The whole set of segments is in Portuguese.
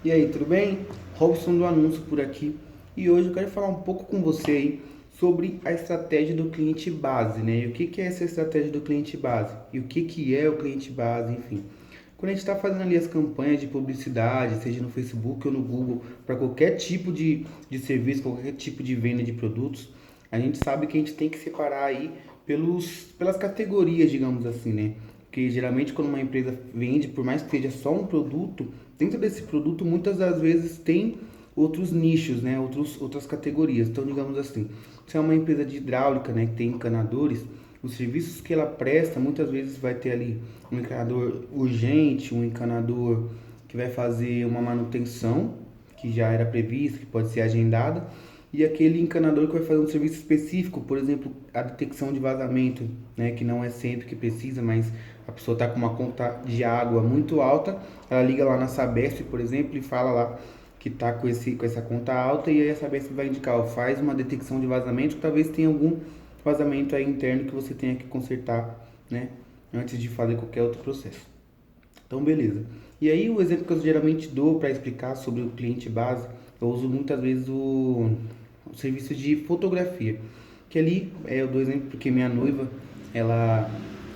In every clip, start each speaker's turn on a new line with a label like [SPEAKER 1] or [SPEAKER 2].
[SPEAKER 1] E aí, tudo bem? Robson do Anúncio por aqui. E hoje eu quero falar um pouco com você aí sobre a estratégia do cliente base, né? E o que é essa estratégia do cliente base? E o que é o cliente base, enfim. Quando a gente está fazendo ali as campanhas de publicidade, seja no Facebook ou no Google, para qualquer tipo de serviço, qualquer tipo de venda de produtos, a gente sabe que a gente tem que separar aí pelas categorias, digamos assim, né? Porque geralmente quando uma empresa vende, por mais que seja só um produto, dentro desse produto muitas das vezes tem outros nichos, né? Outras categorias. Então, digamos assim, se é uma empresa de hidráulica, né, que tem encanadores, os serviços que ela presta muitas vezes vai ter ali um encanador urgente, um encanador que vai fazer uma manutenção que já era prevista, que pode ser agendada, e aquele encanador que vai fazer um serviço específico, por exemplo, a detecção de vazamento, né, que não é sempre que precisa, mas a pessoa está com uma conta de água muito alta, ela liga lá na Sabesp, por exemplo, e fala lá que está com essa conta alta, e aí a Sabesp vai indicar, ó, faz uma detecção de vazamento, talvez tenha algum vazamento aí interno que você tenha que consertar, né, antes de fazer qualquer outro processo. Então, beleza. E aí, o exemplo que eu geralmente dou para explicar sobre o cliente base, eu uso muitas vezes o serviço de fotografia. Que ali, eu dou exemplo porque minha noiva, ela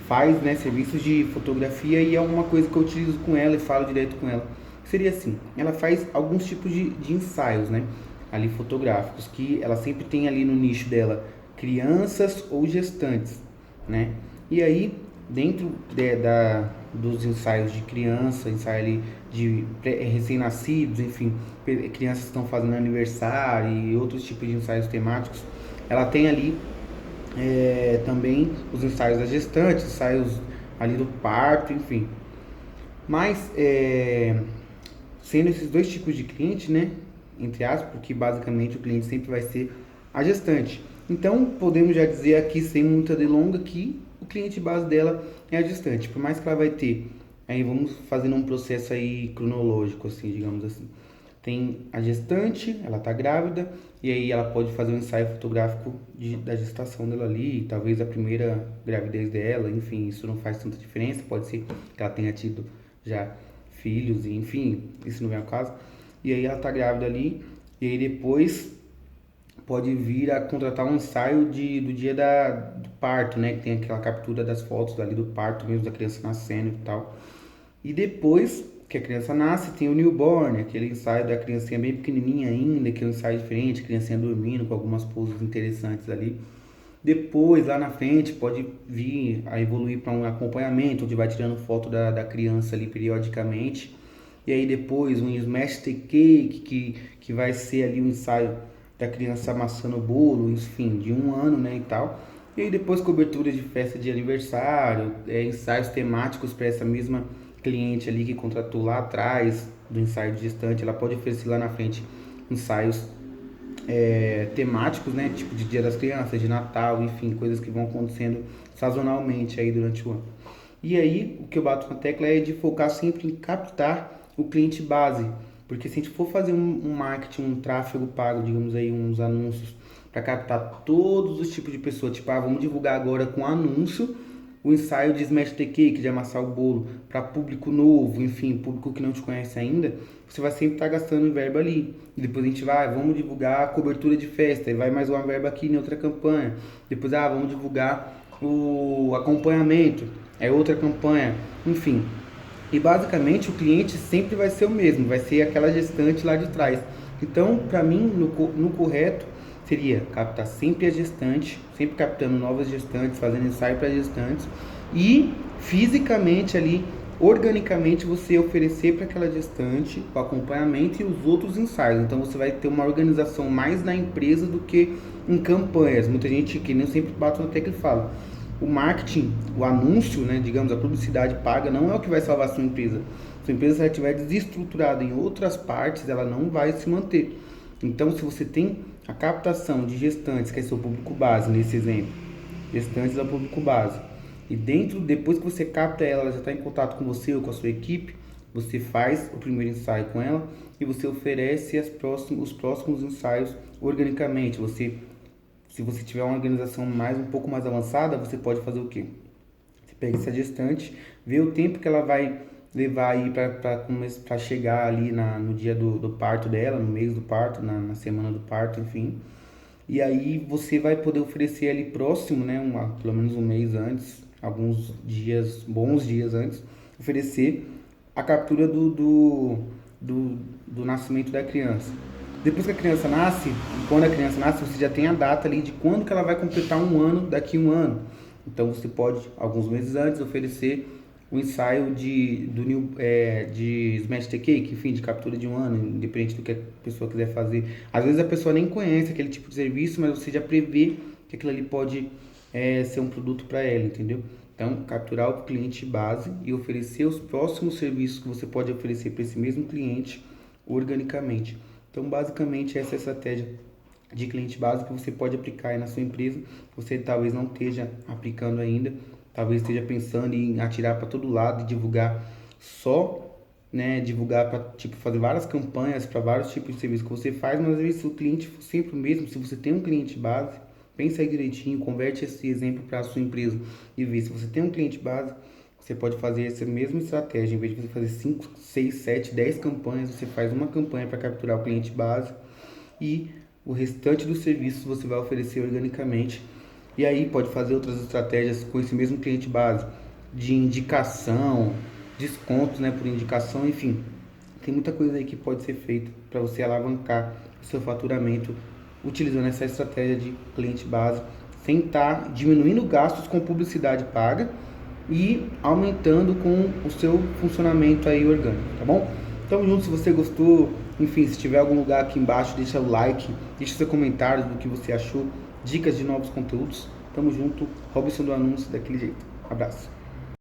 [SPEAKER 1] faz, né, serviços de fotografia e é uma coisa que eu utilizo com ela e falo direto com ela. Seria assim, ela faz alguns tipos de ensaios, né, ali fotográficos, que ela sempre tem ali no nicho dela crianças ou gestantes, né? E aí, dentro dos ensaios de criança, ensaio ali de recém-nascidos, enfim, crianças que estão fazendo aniversário e outros tipos de ensaios temáticos, ela tem ali também os ensaios das gestantes, ensaios ali do parto, enfim. Mas, sendo esses dois tipos de cliente, né, entre aspas, porque basicamente o cliente sempre vai ser a gestante. Então, podemos já dizer aqui, sem muita delonga, que o cliente base dela é a gestante. Por mais que ela vai ter, aí vamos fazendo um processo aí cronológico, assim, digamos assim. Tem a gestante, ela está grávida, e aí ela pode fazer um ensaio fotográfico da gestação dela ali, talvez a primeira gravidez dela, enfim, isso não faz tanta diferença, pode ser que ela tenha tido já filhos, enfim, isso não vem ao caso. E aí ela está grávida ali, e aí depois pode vir a contratar um ensaio do dia do parto, né? Que tem aquela captura das fotos ali do parto mesmo, da criança nascendo e tal. E depois que a criança nasce, tem o newborn, aquele ensaio da criancinha bem pequenininha ainda, que é um ensaio diferente, a criancinha dormindo com algumas poses interessantes ali. Depois, lá na frente, pode vir a evoluir para um acompanhamento, onde vai tirando foto da criança ali periodicamente. E aí depois um smash the cake, que vai ser ali um ensaio da criança amassando o bolo, enfim, de um ano, né, e tal. E aí depois cobertura de festa de aniversário, ensaios temáticos para essa mesma cliente ali que contratou lá atrás do ensaio de gestante, ela pode oferecer lá na frente ensaios temáticos, né? Tipo de Dia das Crianças, de Natal, enfim, coisas que vão acontecendo sazonalmente aí durante o ano. E aí, o que eu bato na tecla é de focar sempre em captar o cliente base. Porque se a gente for fazer um marketing, um tráfego pago, digamos aí, uns anúncios, para captar todos os tipos de pessoas, tipo, vamos divulgar agora com anúncio o ensaio de Smash the Cake, de amassar o bolo, para público novo, enfim, público que não te conhece ainda, você vai sempre estar gastando verba ali. E depois a gente vai, vamos divulgar a cobertura de festa, e vai mais uma verba aqui em outra campanha. Depois, vamos divulgar o acompanhamento, é outra campanha, enfim. E basicamente o cliente sempre vai ser o mesmo, vai ser aquela gestante lá de trás. Então, para mim, no correto, seria captar sempre a gestante, sempre captando novas gestantes, fazendo ensaio para gestantes e fisicamente ali, organicamente, você oferecer para aquela gestante o acompanhamento e os outros ensaios. Então, você vai ter uma organização mais na empresa do que em campanhas. Muita gente que nem sempre bate na tecla e fala: o marketing, o anúncio, né, digamos, a publicidade paga não é o que vai salvar a sua empresa. Sua empresa, se ela estiver desestruturada em outras partes, ela não vai se manter. Então, se você tem a captação de gestantes, que é seu público base, nesse exemplo, gestantes é o público base, e depois que você capta ela, ela já está em contato com você ou com a sua equipe, você faz o primeiro ensaio com ela e você oferece os próximos ensaios organicamente. Se você tiver uma organização um pouco mais avançada, você pode fazer o quê? Você pega essa gestante, vê o tempo que ela vai levar aí para chegar ali no dia do parto dela, no mês do parto, na semana do parto, enfim. E aí você vai poder oferecer ali próximo, né, pelo menos um mês antes, alguns dias, bons dias antes, oferecer a captura do nascimento da criança. Depois que a criança nasce, quando a criança nasce, você já tem a data ali de quando que ela vai completar um ano, daqui a um ano. Então você pode, alguns meses antes, oferecer o ensaio de Smash the Cake, enfim, de captura de um ano, independente do que a pessoa quiser fazer. Às vezes a pessoa nem conhece aquele tipo de serviço, mas você já prevê que aquilo ali pode ser um produto para ela, entendeu? Então, capturar o cliente base e oferecer os próximos serviços que você pode oferecer para esse mesmo cliente organicamente. Então, basicamente, essa é a estratégia de cliente base que você pode aplicar aí na sua empresa. Você talvez não esteja aplicando ainda, talvez esteja pensando em atirar para todo lado e divulgar só, né, divulgar para tipo fazer várias campanhas para vários tipos de serviço que você faz, mas às vezes se o cliente for sempre o mesmo, se você tem um cliente base, pensa aí direitinho, converte esse exemplo para a sua empresa e vê se você tem um cliente base, você pode fazer essa mesma estratégia, em vez de você fazer 5, 6, 7, 10 campanhas, você faz uma campanha para capturar o cliente base e o restante dos serviços você vai oferecer organicamente. E aí pode fazer outras estratégias com esse mesmo cliente base, de indicação, descontos, né, por indicação, enfim. Tem muita coisa aí que pode ser feita para você alavancar o seu faturamento utilizando essa estratégia de cliente base, sem estar diminuindo gastos com publicidade paga e aumentando com o seu funcionamento aí orgânico, tá bom? Tamo junto, se você gostou, enfim, se tiver algum lugar aqui embaixo, deixa o like, deixa seu comentário do que você achou, dicas de novos conteúdos. Tamo junto, Robson do Anúncio, daquele jeito. Abraço.